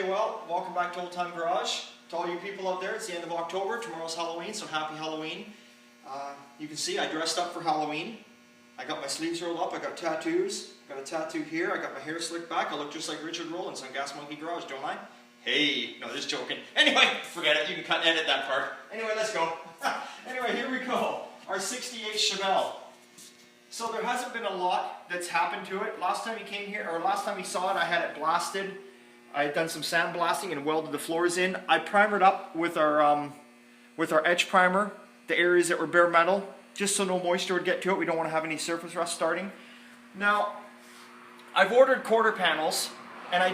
Okay, well, welcome back to Old Time Garage. To all you people out there, it's the end of October. Tomorrow's Halloween, so happy Halloween. You can see I dressed up for Halloween. I got my sleeves rolled up, I got tattoos. Got a tattoo here, I got my hair slicked back. I look just like Richard Rollins on Gas Monkey Garage, don't I? Hey, no, just joking. Anyway, forget it, you can cut and edit that part. Anyway, let's go. Anyway, here we go. Our 68 Chevelle. So there hasn't been a lot that's happened to it. Last time he came here, or last time he saw it, I had it blasted. I had done some sandblasting and welded the floors in. I primered up with our etch primer, the areas that were bare metal, just so no moisture would get to it. We don't want to have any surface rust starting. Now, I've ordered quarter panels, and I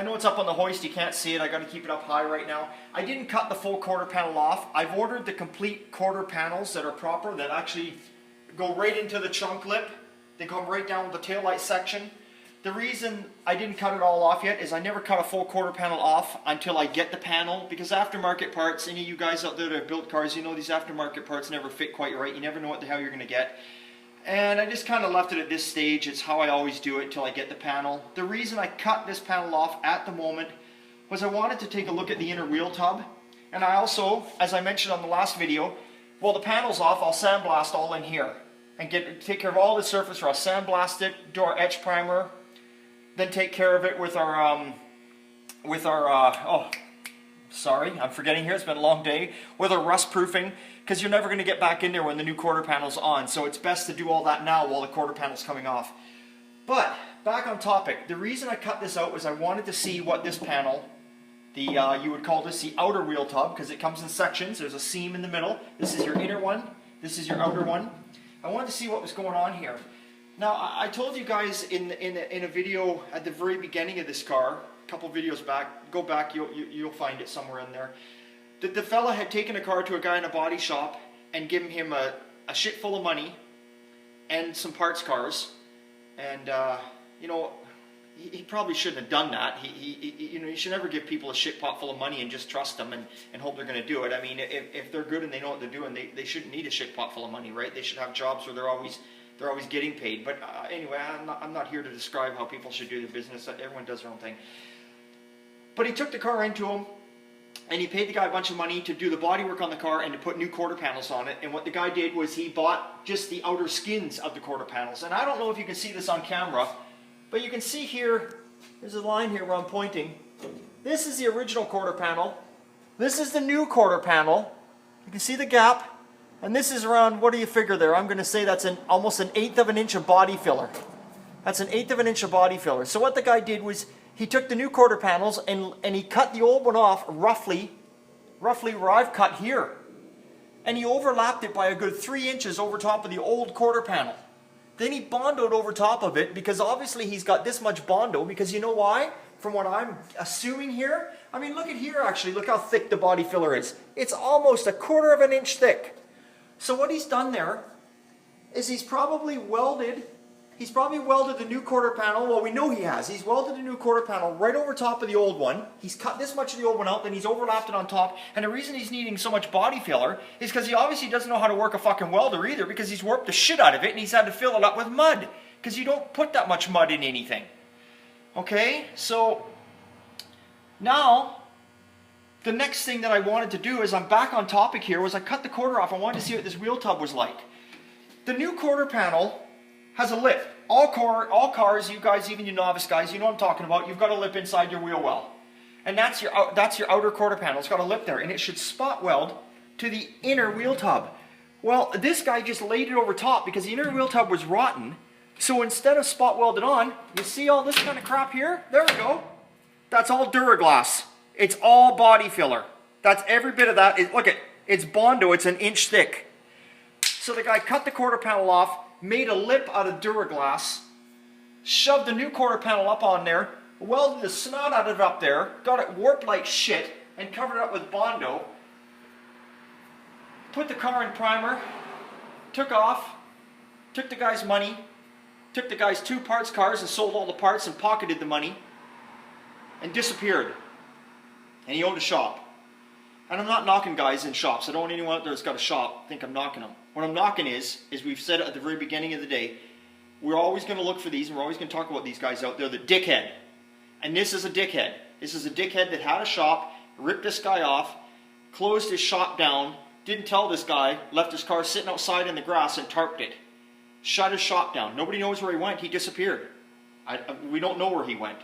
know it's up on the hoist, you can't see it, I got to keep it up high right now. I didn't cut the full quarter panel off. I've ordered the complete quarter panels that are proper, that actually go right into the trunk lip. They come right down the taillight section. The reason I didn't cut it all off yet is I never cut a full quarter panel off until I get the panel, because aftermarket parts, any of you guys out there that have built cars, you know these aftermarket parts never fit quite right. You never know what the hell you're going to get. And I just kind of left it at this stage. It's how I always do it until I get the panel. The reason I cut this panel off at the moment was I wanted to take a look at the inner wheel tub. And I also, as I mentioned on the last video, while the panel's off, I'll sandblast all in here and take care of all the surface rust. Sandblast it, do our etch primer, then take care of it with our oh, sorry, I'm forgetting here, it's been a long day, with our rust proofing, because you're never going to get back in there when the new quarter panel's on, so it's best to do all that now while the quarter panel's coming off. But, back on topic, the reason I cut this out was I wanted to see what this panel, you would call this the outer wheel tub, because it comes in sections. There's a seam in the middle. This is your inner one, this is your outer one. I wanted to see what was going on here. Now, I told you guys in a video at the very beginning of this car, a couple videos back, go back, you'll find it somewhere in there, that the fella had taken a car to a guy in a body shop and given him a shit full of money and some parts cars. And, you know, he probably shouldn't have done that. You know, you should never give people a shit pot full of money and just trust them and hope they're going to do it. I mean, if they're good and they know what they're doing, they shouldn't need a shit pot full of money, right? They should have jobs where they're always getting paid. But anyway, I'm not here to describe how people should do their business. Everyone does their own thing. But he took the car into him, and he paid the guy a bunch of money to do the bodywork on the car and to put new quarter panels on it. And what the guy did was he bought just the outer skins of the quarter panels. And I don't know if you can see this on camera, but you can see here, there's a line here where I'm pointing. This is the original quarter panel. This is the new quarter panel. You can see the gap. And this is around, what do you figure there? I'm going to say that's almost an 1/8 of an inch of body filler. That's an 1/8 of an inch of body filler. So what the guy did was he took the new quarter panels and he cut the old one off roughly where I've cut here. And he overlapped it by a good 3 inches over top of the old quarter panel. Then he bondoed over top of it, because obviously he's got this much bondo, because you know why? From what I'm assuming here, I mean, look at here actually, look how thick the body filler is. It's almost 1/4 of an inch thick. So what he's done there is he's probably welded the new quarter panel. Well, we know he has. He's welded a new quarter panel right over top of the old one. He's cut this much of the old one out, then he's overlapped it on top. And the reason he's needing so much body filler is because he obviously doesn't know how to work a fucking welder either, because he's warped the shit out of it and he's had to fill it up with mud. Because you don't put that much mud in anything. Okay? So, now, the next thing that I wanted to do is, I'm back on topic here, was I cut the quarter off. I wanted to see what this wheel tub was like. The new quarter panel has a lip. All cars, you guys, even you novice guys, you know what I'm talking about. You've got a lip inside your wheel well. And that's your outer quarter panel. It's got a lip there. And it should spot weld to the inner wheel tub. Well, this guy just laid it over top because the inner wheel tub was rotten. So instead of spot welded on, you see all this kind of crap here? There we go. That's all Duraglass. It's all body filler. That's every bit of that. Look at, it's Bondo, it's 1 inch thick. So the guy cut the quarter panel off, made a lip out of Duraglass, shoved the new quarter panel up on there, welded the snot out of it up there, got it warped like shit, and covered it up with Bondo, put the car in primer, took off, took the guy's money, took the guy's 2 parts cars and sold all the parts and pocketed the money, and disappeared. And he owned a shop. And I'm not knocking guys in shops. I don't want anyone out there that's got a shop think I'm knocking them. What I'm knocking is we've said at the very beginning of the day, we're always going to look for these, and we're always going to talk about these guys out there, the dickhead. And this is a dickhead. This is a dickhead that had a shop, ripped this guy off, closed his shop down, didn't tell this guy, left his car sitting outside in the grass and tarped it. Shut his shop down. Nobody knows where he went. He disappeared. We don't know where he went.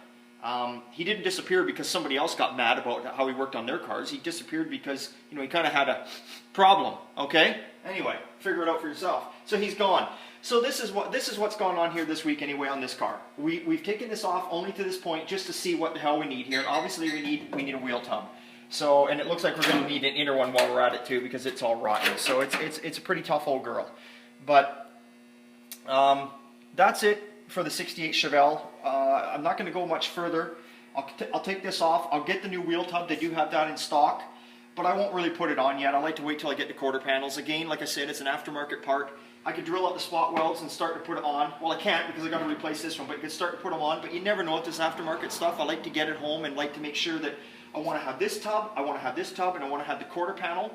He didn't disappear because somebody else got mad about how he worked on their cars. He disappeared because, you know, he kind of had a problem, okay? Anyway, figure it out for yourself. So he's gone. So this is what's gone on here this week anyway on this car. We've taken this off only to this point just to see what the hell we need here. Obviously we need a wheel tub. So, and it looks like we're going to need an inner one while we're at it too because it's all rotten. So it's a pretty tough old girl. But that's it for the 68 Chevelle. I'm not going to go much further. I'll take this off. I'll get the new wheel tub. They do have that in stock, but I won't really put it on yet. I like to wait till I get the quarter panels. Again, like I said, it's an aftermarket part. I could drill out the spot welds and start to put it on. Well, I can't because I got to replace this one, but you could start to put them on. But you never know with this aftermarket stuff. I like to get it home and like to make sure that I want to have this tub, I want to have this tub, and I want to have the quarter panel.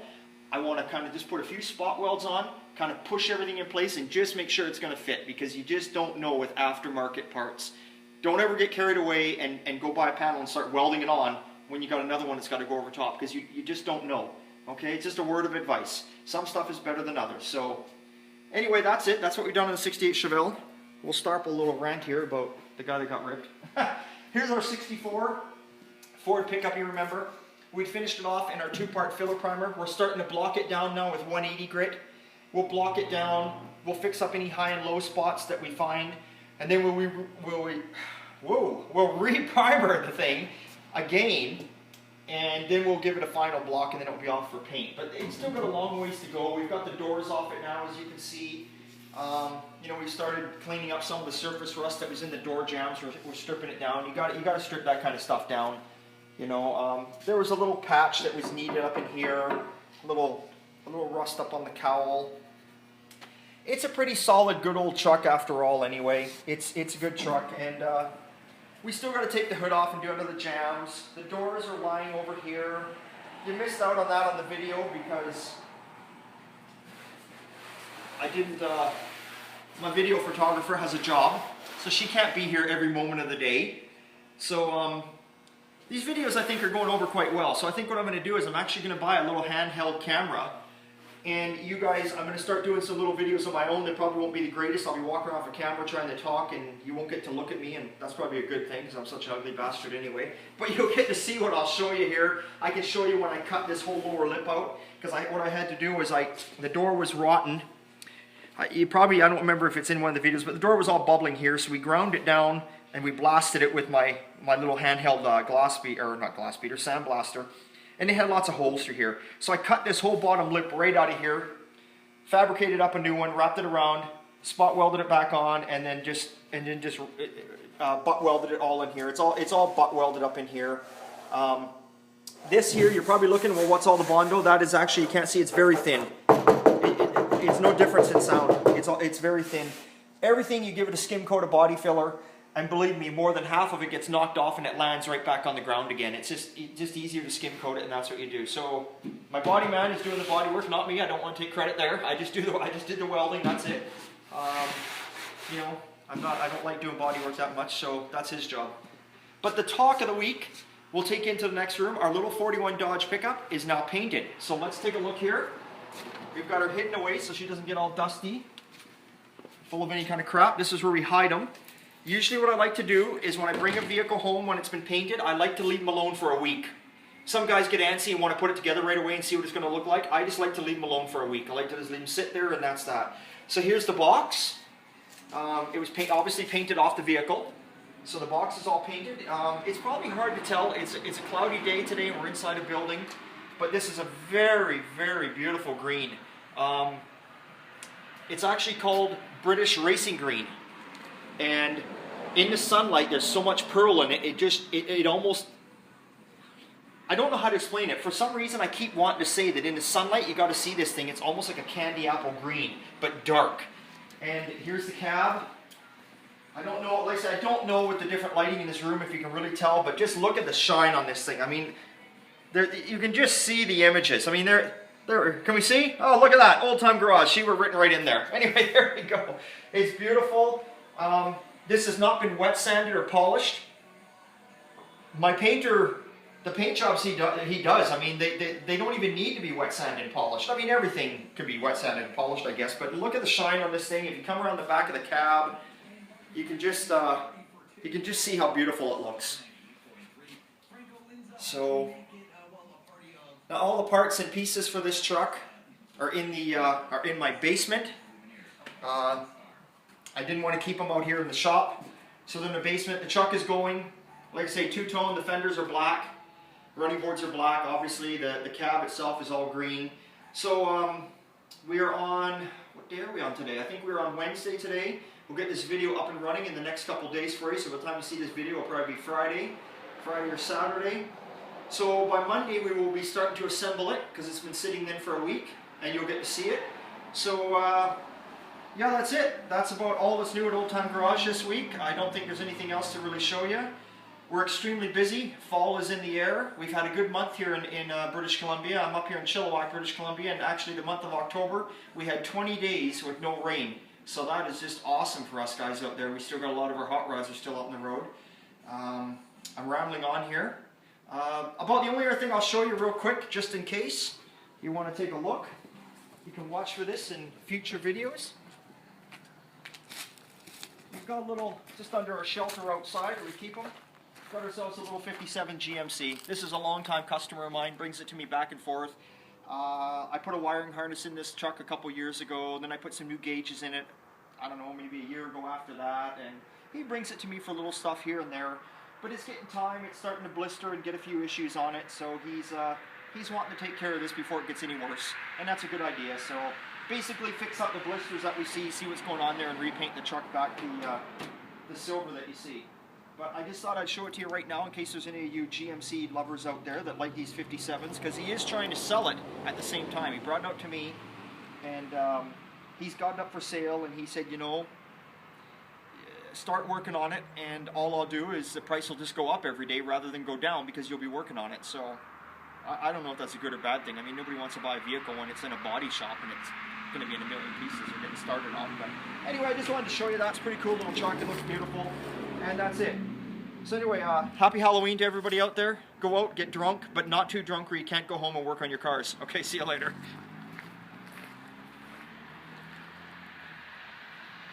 I want to kind of just put a few spot welds on, kind of push everything in place and just make sure it's going to fit because you just don't know with aftermarket parts. Don't ever get carried away and go buy a panel and start welding it on when you got another one that's got to go over top because you just don't know. Okay, it's just a word of advice. Some stuff is better than others. So anyway, that's it. That's what we've done on the 68 Chevelle. We'll start up a little rant here about the guy that got ripped. Here's our 64 Ford pickup, you remember. We finished it off in our 2-part filler primer. We're starting to block it down now with 180 grit. We'll block it down. We'll fix up any high and low spots that we find. And then we'll re-primer the thing again. And then we'll give it a final block and then it'll be off for paint. But it's still got a long ways to go. We've got the doors off it now, as you can see. You know, we started cleaning up some of the surface rust that was in the door jambs. We're stripping it down. You got to strip that kind of stuff down. You know, there was a little patch that was needed up in here, a little rust up on the cowl. It's a pretty solid, good old truck after all. Anyway, it's a good truck, and we still got to take the hood off and do another jams. The doors are lying over here. You missed out on that on the video because I didn't. My video photographer has a job, so she can't be here every moment of the day. So these videos I think are going over quite well. So I think what I'm going to do is I'm actually going to buy a little handheld camera. And you guys, I'm going to start doing some little videos of my own that probably won't be the greatest. I'll be walking around with a camera trying to talk and you won't get to look at me, and that's probably a good thing because I'm such an ugly bastard anyway. But you'll get to see what I'll show you here. I can show you when I cut this whole lower lip out because what I had to do was the door was rotten. I don't remember if it's in one of the videos, but the door was all bubbling here, so we ground it down and we blasted it with my little handheld sandblaster. And it had lots of holes through here. So I cut this whole bottom lip right out of here, fabricated up a new one, wrapped it around, spot welded it back on, and then just butt welded it all in here. It's all butt welded up in here. This here, you're probably looking, well, what's all the Bondo? That is actually, you can't see, it's very thin. It's no difference in sound. It's very thin. Everything you give it a skim coat of body filler, and believe me, more than half of it gets knocked off and it lands right back on the ground again. It's just easier to skim coat it, and that's what you do. So my body man is doing the body work, not me. I don't want to take credit there. I just did the welding. That's it. You know, I don't like doing body work that much, so that's his job. But the talk of the week, we'll take into the next room. Our little 41 Dodge pickup is now painted. So let's take a look here. We've got her hidden away so she doesn't get all dusty, full of any kind of crap. This is where we hide them. Usually what I like to do is when I bring a vehicle home when it's been painted, I like to leave them alone for a week. Some guys get antsy and want to put it together right away and see what it's going to look like. I just like to leave them alone for a week. I like to just leave them sit there, and that's that. So here's the box. It was obviously painted off the vehicle. So the box is all painted. It's probably hard to tell. It's a cloudy day today and we're inside a building. But this is a very, very beautiful green. It's actually called British Racing Green. And in the sunlight, there's so much pearl in it, it almost, I don't know how to explain it. For some reason, I keep wanting to say that in the sunlight, you got to see this thing. It's almost like a candy apple green, but dark. And here's the cab. I don't know, like I said, I don't know with the different lighting in this room if you can really tell, but just look at the shine on this thing. I mean, you can just see the images. I mean, can we see? Oh, look at that, Old Time Garage. She were written right in there. Anyway, there we go. It's beautiful. This has not been wet sanded or polished. My painter, the paint jobs he does, I mean, they don't even need to be wet sanded and polished. I mean, everything could be wet sanded and polished, I guess, but look at the shine on this thing. If you come around the back of the cab, you can just see how beautiful it looks. So, now all the parts and pieces for this truck are in my basement. I didn't want to keep them out here in the shop, so they're in the basement. The truck is going, like I say, two-tone. The fenders are black, running boards are black. Obviously, the cab itself is all green. So we are on, what day are we on today? I think we're on Wednesday today. We'll get this video up and running in the next couple days for you. So by the time you see this video, it'll probably be Friday or Saturday. So by Monday, we will be starting to assemble it because it's been sitting then for a week, and you'll get to see it. So yeah, that's it. That's about all that's new at Old Time Garage this week. I don't think there's anything else to really show you. We're extremely busy. Fall is in the air. We've had a good month here in British Columbia. I'm up here in Chilliwack, British Columbia, and actually the month of October, we had 20 days with no rain. So that is just awesome for us guys out there. We still got a lot of our hot rods are still out on the road. I'm rambling on here. About the only other thing I'll show you real quick, just in case you want to take a look. You can watch for this in future videos. We've got a little, just under our shelter outside, where we keep them. Got ourselves a little 57 GMC. This is a long-time customer of mine, brings it to me back and forth. I put a wiring harness in this truck a couple years ago, then I put some new gauges in it, I don't know, maybe a year ago after that, and he brings it to me for little stuff here and there. But it's getting time, it's starting to blister and get a few issues on it, so he's wanting to take care of this before it gets any worse, and that's a good idea. So basically fix up the blisters that we see what's going on there, and repaint the truck back to the silver that you see. But I just thought I'd show it to you right now in case there's any of you GMC lovers out there that like these 57s, because he is trying to sell it at the same time. He brought it out to me, and he's got it up for sale, and he said, you know, start working on it, and all I'll do is the price will just go up every day rather than go down because you'll be working on it. So I don't know if that's a good or bad thing. I mean, nobody wants to buy a vehicle when it's in a body shop and it's going to be in a million pieces or getting started on. But anyway, I just wanted to show you that. It's pretty cool little truck. It looks beautiful. And that's it. So anyway, happy Halloween to everybody out there. Go out, get drunk, but not too drunk where you can't go home and work on your cars. Okay, see you later.